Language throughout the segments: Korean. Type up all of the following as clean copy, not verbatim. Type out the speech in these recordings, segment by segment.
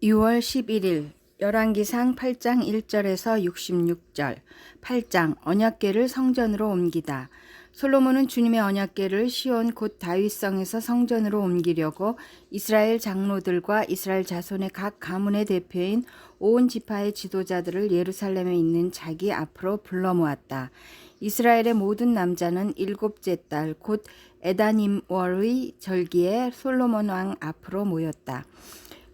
6월 11일 열왕기상 8장 1절에서 66절 8장 언약궤를 성전으로 옮기다. 솔로몬은 주님의 언약궤를 시온 곧 다윗성에서 성전으로 옮기려고 이스라엘 장로들과 이스라엘 자손의 각 가문의 대표인 온 지파의 지도자들을 예루살렘에 있는 자기 앞으로 불러 모았다. 이스라엘의 모든 남자는 일곱째 달 곧 에다님월의 절기에 솔로몬 왕 앞으로 모였다.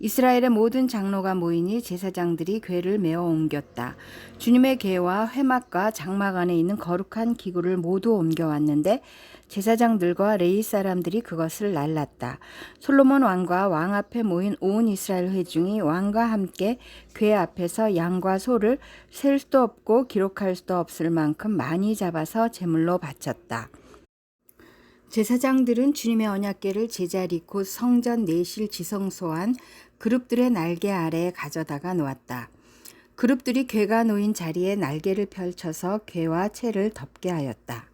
이스라엘의 모든 장로가 모이니 제사장들이 궤를 메어 옮겼다. 주님의 궤와 회막과 장막 안에 있는 거룩한 기구를 모두 옮겨왔는데 제사장들과 레위 사람들이 그것을 날랐다. 솔로몬 왕과 왕 앞에 모인 온 이스라엘 회중이 왕과 함께 궤 앞에서 양과 소를 셀 수도 없고 기록할 수도 없을 만큼 많이 잡아서 제물로 바쳤다. 제사장들은 주님의 언약궤를 제자리 곧 성전 내실 지성소 안 그룹들의 날개 아래에 가져다가 놓았다. 그룹들이 궤가 놓인 자리에 날개를 펼쳐서 궤와 채를 덮게 하였다.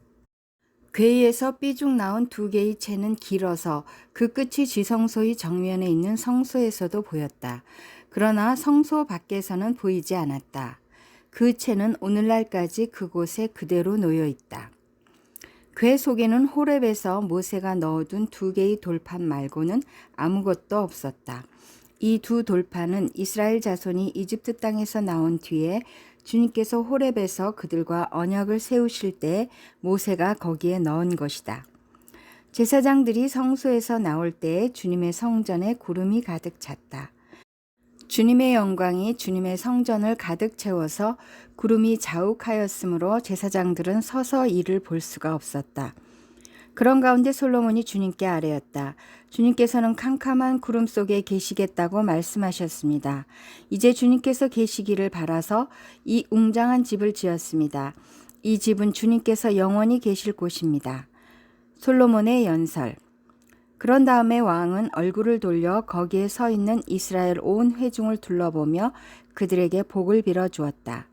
궤에서 삐죽 나온 두 개의 채는 길어서 그 끝이 지성소의 정면에 있는 성소에서도 보였다. 그러나 성소 밖에서는 보이지 않았다. 그 채는 오늘날까지 그곳에 그대로 놓여 있다. 궤 속에는 호렙에서 모세가 넣어둔 두 개의 돌판 말고는 아무것도 없었다. 이 두 돌판은 이스라엘 자손이 이집트 땅에서 나온 뒤에 주님께서 호렙에서 그들과 언약을 세우실 때 모세가 거기에 넣은 것이다. 제사장들이 성소에서 나올 때에 주님의 성전에 구름이 가득 찼다. 주님의 영광이 주님의 성전을 가득 채워서 구름이 자욱하였으므로 제사장들은 서서 이를 볼 수가 없었다. 그런 가운데 솔로몬이 주님께 아뢰었다. 주님께서는 캄캄한 구름 속에 계시겠다고 말씀하셨습니다. 이제 주님께서 계시기를 바라서 이 웅장한 집을 지었습니다. 이 집은 주님께서 영원히 계실 곳입니다. 솔로몬의 연설. 그런 다음에 왕은 얼굴을 돌려 거기에 서 있는 이스라엘 온 회중을 둘러보며 그들에게 복을 빌어 주었다.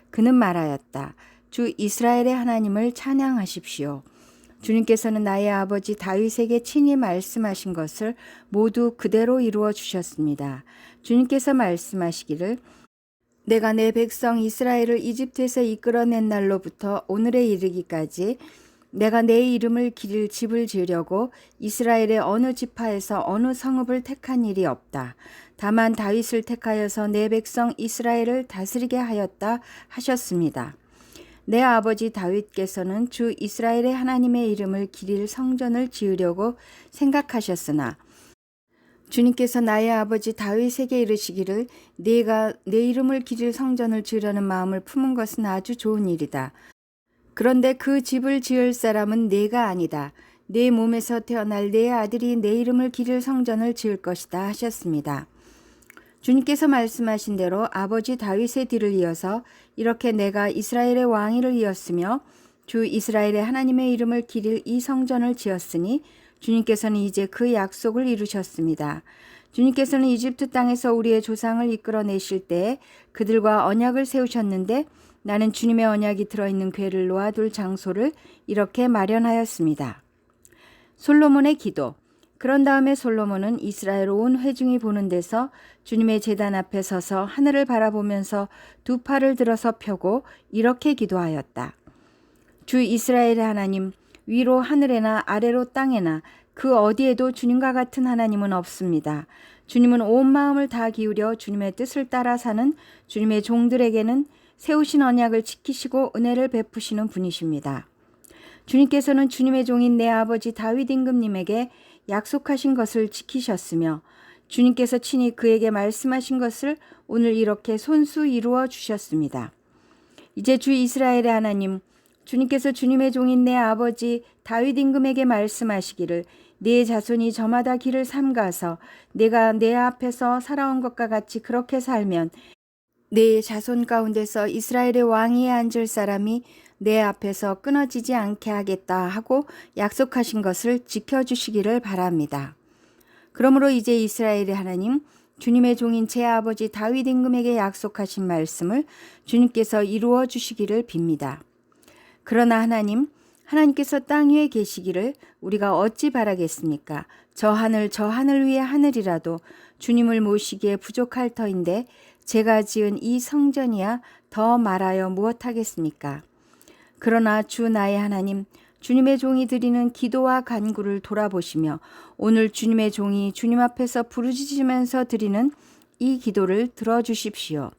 그는 말하였다. 주 이스라엘의 하나님을 찬양하십시오. 주님께서는 나의 아버지 다윗에게 친히 말씀하신 것을 모두 그대로 이루어 주셨습니다. 주님께서 말씀하시기를 내가 내 백성 이스라엘을 이집트에서 이끌어낸 날로부터 오늘에 이르기까지 내가 내 이름을 기릴 집을 지으려고 이스라엘의 어느 지파에서 어느 성읍을 택한 일이 없다. 다만 다윗을 택하여서 내 백성 이스라엘을 다스리게 하였다 하셨습니다. 내 아버지 다윗께서는 주 이스라엘의 하나님의 이름을 기릴 성전을 지으려고 생각하셨으나 주님께서 나의 아버지 다윗에게 이르시기를 네가 내 이름을 기릴 성전을 지으려는 마음을 품은 것은 아주 좋은 일이다. 그런데 그 집을 지을 사람은 네가 아니다. 네 몸에서 태어날 네 아들이 내 이름을 기릴 성전을 지을 것이다 하셨습니다. 주님께서 말씀하신 대로 아버지 다윗의 뒤를 이어서 이렇게 내가 이스라엘의 왕위를 이었으며 주 이스라엘의 하나님의 이름을 기릴 이 성전을 지었으니 주님께서는 이제 그 약속을 이루셨습니다. 주님께서는 이집트 땅에서 우리의 조상을 이끌어내실 때 그들과 언약을 세우셨는데 나는 주님의 언약이 들어있는 궤를 놓아둘 장소를 이렇게 마련하였습니다. 솔로몬의 기도. 그런 다음에 솔로몬은 이스라엘 온 회중이 보는 데서 주님의 제단 앞에 서서 하늘을 바라보면서 두 팔을 들어서 펴고 이렇게 기도하였다. 주 이스라엘의 하나님, 위로 하늘에나 아래로 땅에나 그 어디에도 주님과 같은 하나님은 없습니다. 주님은 온 마음을 다 기울여 주님의 뜻을 따라 사는 주님의 종들에게는 세우신 언약을 지키시고 은혜를 베푸시는 분이십니다. 주님께서는 주님의 종인 내 아버지 다윗 임금님에게 약속하신 것을 지키셨으며 주님께서 친히 그에게 말씀하신 것을 오늘 이렇게 손수 이루어 주셨습니다. 이제 주 이스라엘의 하나님, 주님께서 주님의 종인 내 아버지 다윗 임금에게 말씀하시기를 네 자손이 저마다 길을 삼가서 내가 내 앞에서 살아온 것과 같이 그렇게 살면 내 자손 가운데서 이스라엘의 왕위에 앉을 사람이 내 앞에서 끊어지지 않게 하겠다 하고 약속하신 것을 지켜주시기를 바랍니다. 그러므로 이제 이스라엘의 하나님, 주님의 종인 제 아버지 다윗 임금에게 약속하신 말씀을 주님께서 이루어 주시기를 빕니다. 그러나 하나님, 하나님께서 땅 위에 계시기를 우리가 어찌 바라겠습니까? 저 하늘 위의 하늘이라도 주님을 모시기에 부족할 터인데 제가 지은 이 성전이야 더 말하여 무엇하겠습니까? 그러나 주 나의 하나님, 주님의 종이 드리는 기도와 간구를 돌아보시며 오늘 주님의 종이 주님 앞에서 부르짖으면서 드리는 이 기도를 들어주십시오.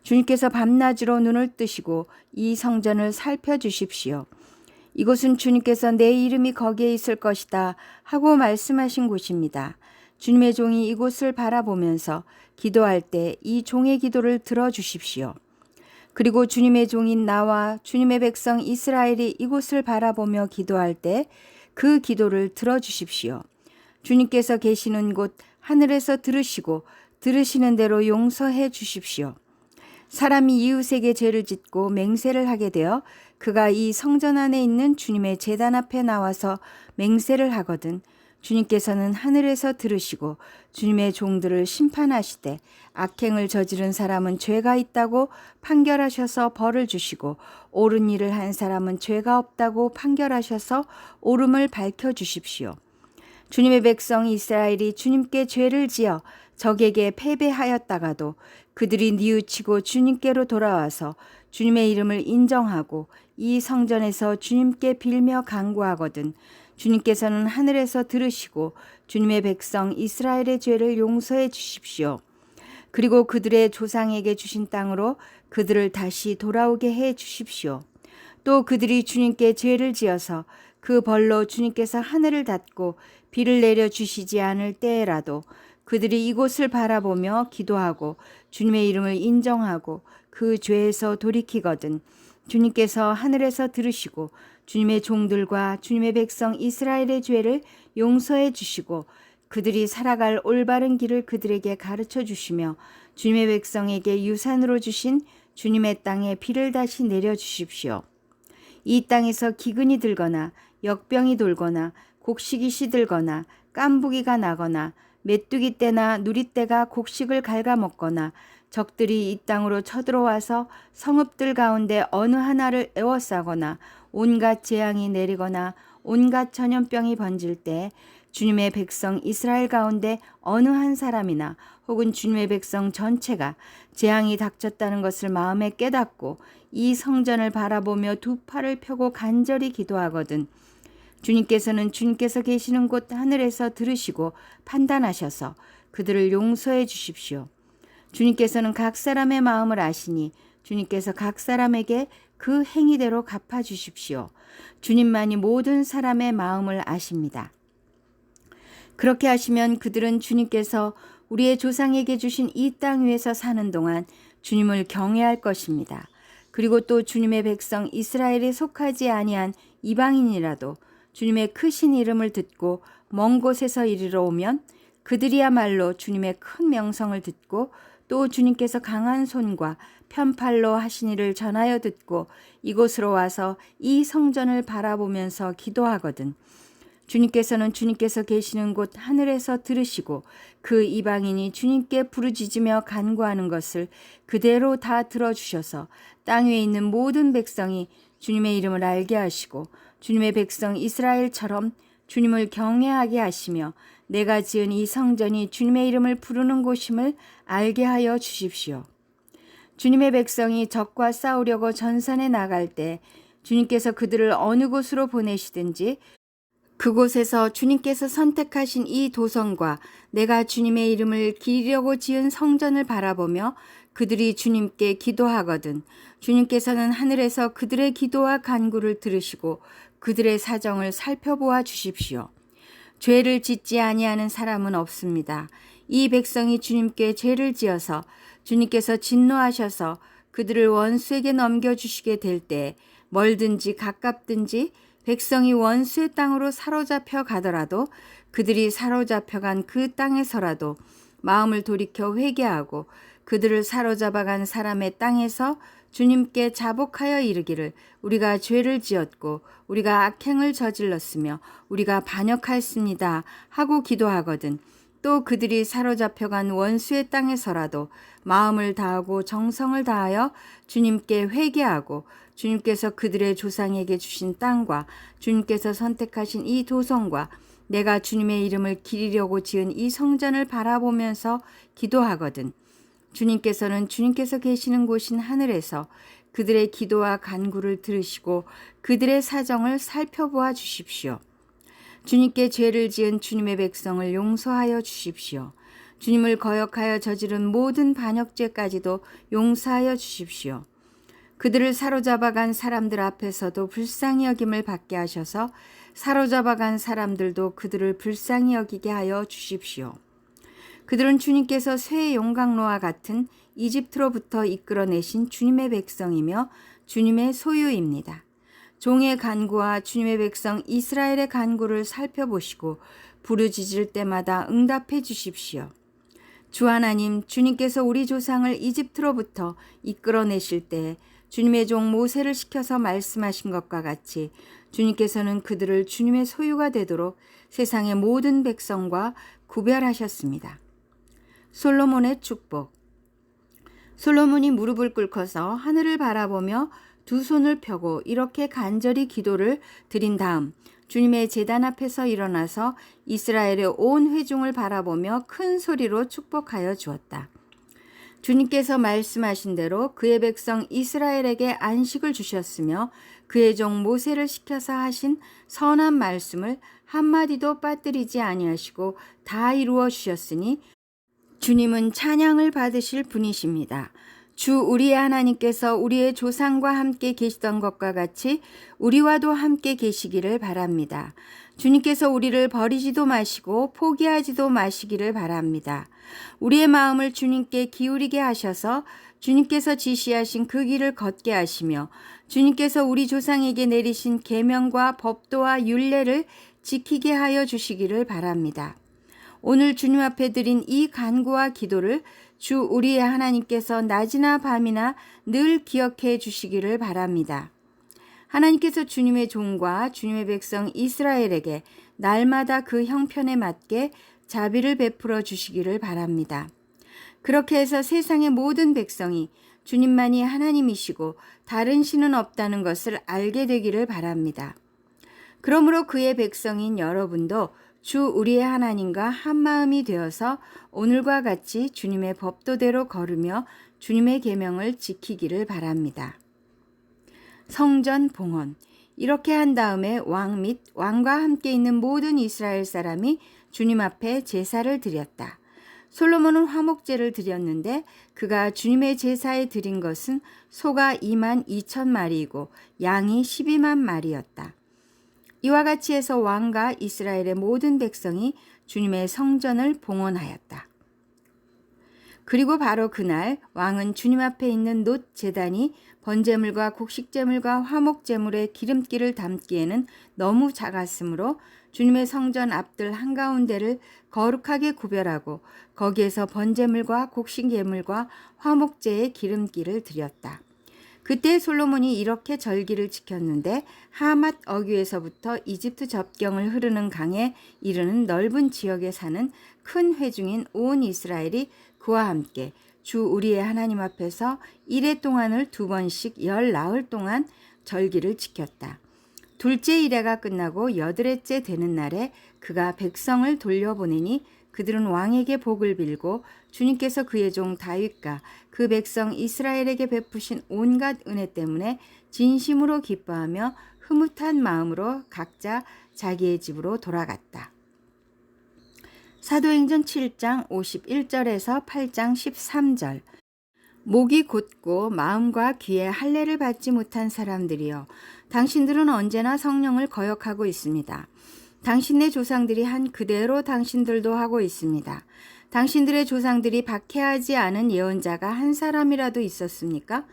주님께서 밤낮으로 눈을 뜨시고 이 성전을 살펴주십시오. 이곳은 주님께서 내 이름이 거기에 있을 것이다 하고 말씀하신 곳입니다. 주님의 종이 이곳을 바라보면서 기도할 때 이 종의 기도를 들어주십시오. 그리고 주님의 종인 나와 주님의 백성 이스라엘이 이곳을 바라보며 기도할 때 그 기도를 들어주십시오. 주님께서 계시는 곳 하늘에서 들으시고 들으시는 대로 용서해 주십시오. 사람이 이웃에게 죄를 짓고 맹세를 하게 되어 그가 이 성전 안에 있는 주님의 제단 앞에 나와서 맹세를 하거든 주님께서는 하늘에서 들으시고 주님의 종들을 심판하시되 악행을 저지른 사람은 죄가 있다고 판결하셔서 벌을 주시고 옳은 일을 한 사람은 죄가 없다고 판결하셔서 옳음을 밝혀주십시오. 주님의 백성 이스라엘이 주님께 죄를 지어 적에게 패배하였다가도 그들이 뉘우치고 주님께로 돌아와서 주님의 이름을 인정하고 이 성전에서 주님께 빌며 간구하거든 주님께서는 하늘에서 들으시고 주님의 백성 이스라엘의 죄를 용서해 주십시오. 그리고 그들의 조상에게 주신 땅으로 그들을 다시 돌아오게 해 주십시오. 또 그들이 주님께 죄를 지어서 그 벌로 주님께서 하늘을 닫고 비를 내려 주시지 않을 때에라도 그들이 이곳을 바라보며 기도하고 주님의 이름을 인정하고 그 죄에서 돌이키거든 주님께서 하늘에서 들으시고 주님의 종들과 주님의 백성 이스라엘의 죄를 용서해 주시고 그들이 살아갈 올바른 길을 그들에게 가르쳐 주시며 주님의 백성에게 유산으로 주신 주님의 땅에 비를 다시 내려 주십시오. 이 땅에서 기근이 들거나 역병이 돌거나 곡식이 시들거나 깐부기가 나거나 메뚜기 떼나 누리 떼가 곡식을 갉아먹거나 적들이 이 땅으로 쳐들어와서 성읍들 가운데 어느 하나를 에워싸거나 온갖 재앙이 내리거나 온갖 전염병이 번질 때 주님의 백성 이스라엘 가운데 어느 한 사람이나 혹은 주님의 백성 전체가 재앙이 닥쳤다는 것을 마음에 깨닫고 이 성전을 바라보며 두 팔을 펴고 간절히 기도하거든 주님께서는 주님께서 계시는 곳 하늘에서 들으시고 판단하셔서 그들을 용서해 주십시오. 주님께서는 각 사람의 마음을 아시니 주님께서 각 사람에게 그 행위대로 갚아 주십시오. 주님만이 모든 사람의 마음을 아십니다. 그렇게 하시면 그들은 주님께서 우리의 조상에게 주신 이 땅 위에서 사는 동안 주님을 경외할 것입니다. 그리고 또 주님의 백성 이스라엘에 속하지 아니한 이방인이라도 주님의 크신 이름을 듣고 먼 곳에서 이리로 오면 그들이야말로 주님의 큰 명성을 듣고 또 주님께서 강한 손과 편팔로 하신 일을 전하여 듣고 이곳으로 와서 이 성전을 바라보면서 기도하거든 주님께서는 주님께서 계시는 곳 하늘에서 들으시고 그 이방인이 주님께 부르짖으며 간구하는 것을 그대로 다 들어주셔서 땅 위에 있는 모든 백성이 주님의 이름을 알게 하시고 주님의 백성 이스라엘처럼 주님을 경외하게 하시며 내가 지은 이 성전이 주님의 이름을 부르는 곳임을 알게 하여 주십시오. 주님의 백성이 적과 싸우려고 전선에 나갈 때 주님께서 그들을 어느 곳으로 보내시든지 그곳에서 주님께서 선택하신 이 도성과 내가 주님의 이름을 기리려고 지은 성전을 바라보며 그들이 주님께 기도하거든 주님께서는 하늘에서 그들의 기도와 간구를 들으시고 그들의 사정을 살펴보아 주십시오. 죄를 짓지 아니하는 사람은 없습니다. 이 백성이 주님께 죄를 지어서 주님께서 진노하셔서 그들을 원수에게 넘겨주시게 될 때 멀든지 가깝든지 백성이 원수의 땅으로 사로잡혀 가더라도 그들이 사로잡혀간 그 땅에서라도 마음을 돌이켜 회개하고 그들을 사로잡아간 사람의 땅에서 주님께 자복하여 이르기를 우리가 죄를 지었고 우리가 악행을 저질렀으며 우리가 반역하였습니다 하고 기도하거든 또 그들이 사로잡혀간 원수의 땅에서라도 마음을 다하고 정성을 다하여 주님께 회개하고 주님께서 그들의 조상에게 주신 땅과 주님께서 선택하신 이 도성과 내가 주님의 이름을 기리려고 지은 이 성전을 바라보면서 기도하거든 주님께서는 주님께서 계시는 곳인 하늘에서 그들의 기도와 간구를 들으시고 그들의 사정을 살펴보아 주십시오. 주님께 죄를 지은 주님의 백성을 용서하여 주십시오. 주님을 거역하여 저지른 모든 반역죄까지도 용서하여 주십시오. 그들을 사로잡아간 사람들 앞에서도 불쌍히 여김을 받게 하셔서 사로잡아간 사람들도 그들을 불쌍히 여기게 하여 주십시오. 그들은 주님께서 쇠의 용광로와 같은 이집트로부터 이끌어내신 주님의 백성이며 주님의 소유입니다. 종의 간구와 주님의 백성 이스라엘의 간구를 살펴보시고 부르짖을 때마다 응답해 주십시오. 주 하나님, 주님께서 우리 조상을 이집트로부터 이끌어내실 때 주님의 종 모세를 시켜서 말씀하신 것과 같이 주님께서는 그들을 주님의 소유가 되도록 세상의 모든 백성과 구별하셨습니다. 솔로몬의 축복. 솔로몬이 무릎을 꿇고서 하늘을 바라보며 두 손을 펴고 이렇게 간절히 기도를 드린 다음 주님의 제단 앞에서 일어나서 이스라엘의 온 회중을 바라보며 큰 소리로 축복하여 주었다. 주님께서 말씀하신 대로 그의 백성 이스라엘에게 안식을 주셨으며 그의 종 모세를 시켜서 하신 선한 말씀을 한마디도 빠뜨리지 아니하시고 다 이루어 주셨으니 주님은 찬양을 받으실 분이십니다. 주 우리의 하나님께서 우리의 조상과 함께 계시던 것과 같이 우리와도 함께 계시기를 바랍니다. 주님께서 우리를 버리지도 마시고 포기하지도 마시기를 바랍니다. 우리의 마음을 주님께 기울이게 하셔서 주님께서 지시하신 그 길을 걷게 하시며 주님께서 우리 조상에게 내리신 계명과 법도와 율례를 지키게 하여 주시기를 바랍니다. 오늘 주님 앞에 드린 이 간구와 기도를 주 우리의 하나님께서 낮이나 밤이나 늘 기억해 주시기를 바랍니다. 하나님께서 주님의 종과 주님의 백성 이스라엘에게 날마다 그 형편에 맞게 자비를 베풀어 주시기를 바랍니다. 그렇게 해서 세상의 모든 백성이 주님만이 하나님이시고 다른 신은 없다는 것을 알게 되기를 바랍니다. 그러므로 그의 백성인 여러분도 주 우리의 하나님과 한마음이 되어서 오늘과 같이 주님의 법도대로 걸으며 주님의 계명을 지키기를 바랍니다. 성전 봉헌. 이렇게 한 다음에 왕 및 왕과 함께 있는 모든 이스라엘 사람이 주님 앞에 제사를 드렸다. 솔로몬은 화목제를 드렸는데 그가 주님의 제사에 드린 것은 소가 2만 2천 마리이고 양이 12만 마리였다. 이와 같이 해서 왕과 이스라엘의 모든 백성이 주님의 성전을 봉헌하였다. 그리고 바로 그날 왕은 주님 앞에 있는 놋 제단이 번제물과 곡식제물과 화목제물의 기름기를 담기에는 너무 작았으므로 주님의 성전 앞들 한가운데를 거룩하게 구별하고 거기에서 번제물과 곡식제물과 화목제의 기름기를 드렸다. 그때 솔로몬이 이렇게 절기를 지켰는데 하맛 어귀에서부터 이집트 접경을 흐르는 강에 이르는 넓은 지역에 사는 큰 회중인 온 이스라엘이 그와 함께 주 우리의 하나님 앞에서 이레 동안을 2번씩 열 나흘 동안 절기를 지켰다. 둘째 이레가 끝나고 여드레째 되는 날에 그가 백성을 돌려보내니 그들은 왕에게 복을 빌고 주님께서 그의 종 다윗과 그 백성 이스라엘에게 베푸신 온갖 은혜 때문에 진심으로 기뻐하며 흐뭇한 마음으로 각자 자기의 집으로 돌아갔다. 사도행전 7장 51절에서 8장 13절. 목이 곧고 마음과 귀에 할례를 받지 못한 사람들이여, 당신들은 언제나 성령을 거역하고 있습니다. 당신네 조상들이 한 그대로 당신들도 하고 있습니다. 당신들의 조상들이 박해하지 않은 예언자가 한 사람이라도 있었습니까?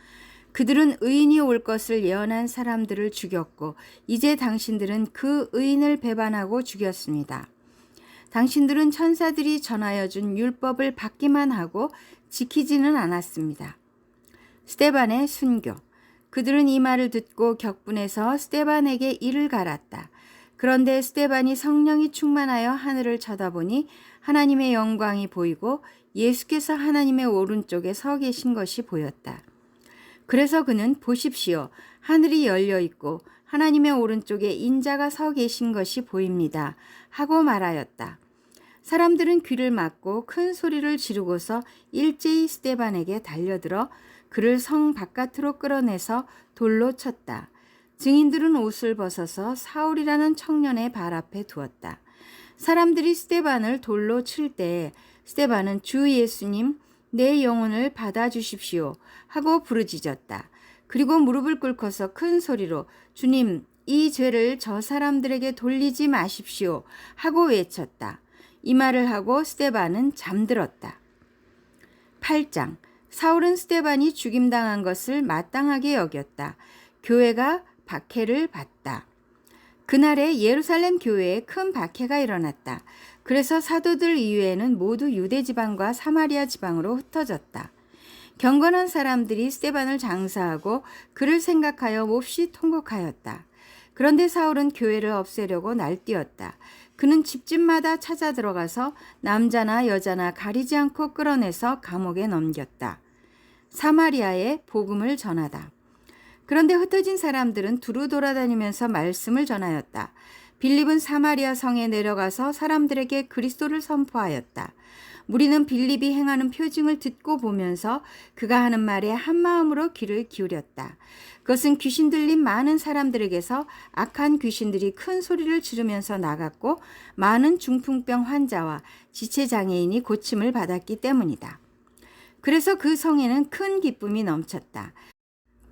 그들은 의인이 올 것을 예언한 사람들을 죽였고 이제 당신들은 그 의인을 배반하고 죽였습니다. 당신들은 천사들이 전하여 준 율법을 받기만 하고 지키지는 않았습니다. 스데반의 순교. 그들은 이 말을 듣고 격분해서 스데반에게 이를 갈았다. 그런데 스데반이 성령이 충만하여 하늘을 쳐다보니 하나님의 영광이 보이고 예수께서 하나님의 오른쪽에 서 계신 것이 보였다. 그래서 그는 보십시오. 하늘이 열려 있고 하나님의 오른쪽에 인자가 서 계신 것이 보입니다. 하고 말하였다. 사람들은 귀를 막고 큰 소리를 지르고서 일제히 스데반에게 달려들어 그를 성 바깥으로 끌어내서 돌로 쳤다. 증인들은 옷을 벗어서 사울이라는 청년의 발 앞에 두었다. 사람들이 스데반을 돌로 칠 때 스데반은 주 예수님 내 영혼을 받아주십시오 하고 부르짖었다. 그리고 무릎을 꿇고서 큰 소리로 주님 이 죄를 저 사람들에게 돌리지 마십시오 하고 외쳤다. 이 말을 하고 스데반은 잠들었다. 8장 사울은 스데반이 죽임당한 것을 마땅하게 여겼다. 교회가 박해를 받다. 그날에 예루살렘 교회에 큰 박해가 일어났다. 그래서 사도들 이외에는 모두 유대 지방과 사마리아 지방으로 흩어졌다. 경건한 사람들이 스데반을 장사하고 그를 생각하여 몹시 통곡하였다. 그런데 사울은 교회를 없애려고 날뛰었다. 그는 집집마다 찾아 들어가서 남자나 여자나 가리지 않고 끌어내서 감옥에 넘겼다. 사마리아에 복음을 전하다. 그런데 흩어진 사람들은 두루 돌아다니면서 말씀을 전하였다. 빌립은 사마리아 성에 내려가서 사람들에게 그리스도를 선포하였다. 무리는 빌립이 행하는 표징을 듣고 보면서 그가 하는 말에 한마음으로 귀를 기울였다. 그것은 귀신 들린 많은 사람들에게서 악한 귀신들이 큰 소리를 지르면서 나갔고 많은 중풍병 환자와 지체장애인이 고침을 받았기 때문이다. 그래서 그 성에는 큰 기쁨이 넘쳤다.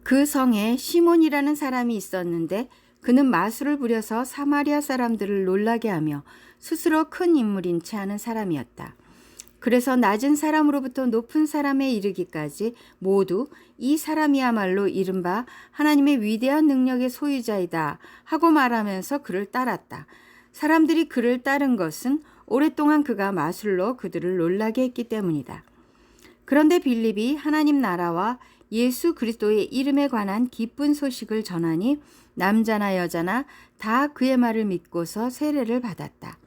그 성에 시몬이라는 사람이 있었는데 그는 마술을 부려서 사마리아 사람들을 놀라게 하며 스스로 큰 인물인 채 하는 사람이었다. 그래서 낮은 사람으로부터 높은 사람에 이르기까지 모두 이 사람이야말로 이른바 하나님의 위대한 능력의 소유자이다 하고 말하면서 그를 따랐다. 사람들이 그를 따른 것은 오랫동안 그가 마술로 그들을 놀라게 했기 때문이다. 그런데 빌립이 하나님 나라와 예수 그리스도의 이름에 관한 기쁜 소식을 전하니 남자나 여자나 다 그의 말을 믿고서 세례를 받았다.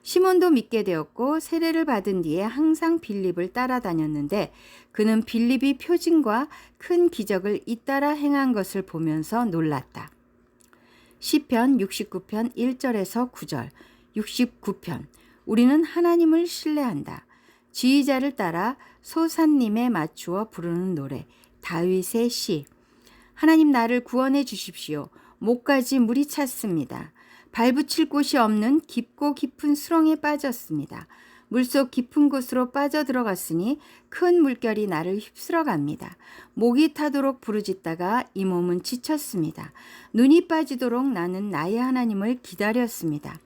시몬도 믿게 되었고 세례를 받은 뒤에 항상 빌립을 따라다녔는데 그는 빌립이 표징과 큰 기적을 잇따라 행한 것을 보면서 놀랐다. 시편 69편 1절에서 9절 69편 우리는 하나님을 신뢰한다. 지휘자를 따라 소산님에 맞추어 부르는 노래 다윗의 시 하나님 나를 구원해 주십시오. 목까지 물이 찼습니다. 발붙일 곳이 없는 깊고 깊은 수렁에 빠졌습니다. 물속 깊은 곳으로 빠져들어갔으니 큰 물결이 나를 휩쓸어 갑니다. 목이 타도록 부르짖다가 이 몸은 지쳤습니다. 눈이 빠지도록 나는 나의 하나님을 기다렸습니다.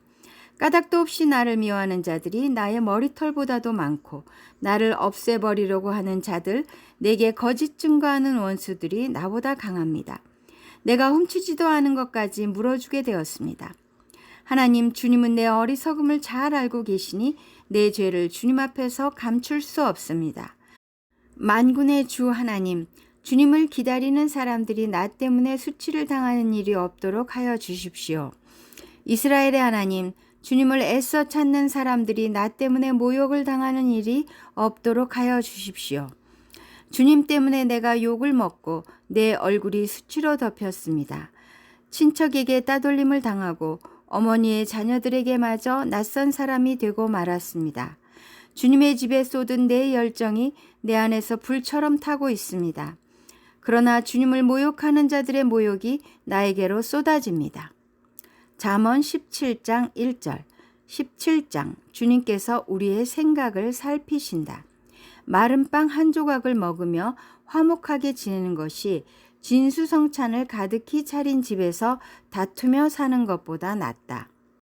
까닭도 없이 나를 미워하는 자들이 나의 머리털보다도 많고 나를 없애버리려고 하는 자들, 내게 거짓 증거하는 원수들이 나보다 강합니다. 내가 훔치지도 않은 것까지 물어주게 되었습니다. 하나님, 주님은 내 어리석음을 잘 알고 계시니 내 죄를 주님 앞에서 감출 수 없습니다. 만군의 주 하나님, 주님을 기다리는 사람들이 나 때문에 수치를 당하는 일이 없도록 하여 주십시오. 이스라엘의 하나님, 주님을 애써 찾는 사람들이 나 때문에 모욕을 당하는 일이 없도록 하여 주십시오. 주님 때문에 내가 욕을 먹고 내 얼굴이 수치로 덮였습니다. 친척에게 따돌림을 당하고 어머니의 자녀들에게마저 낯선 사람이 되고 말았습니다. 주님의 집에 쏟은 내 열정이 내 안에서 불처럼 타고 있습니다. 그러나 주님을 모욕하는 자들의 모욕이 나에게로 쏟아집니다. 잠언 17장 1절 17장 주님께서 우리의 생각을 살피신다. 마른 빵 한 조각을 먹으며 화목하게 지내는 것이 진수성찬을 가득히 차린 집에서 다투며 사는 것보다 낫다.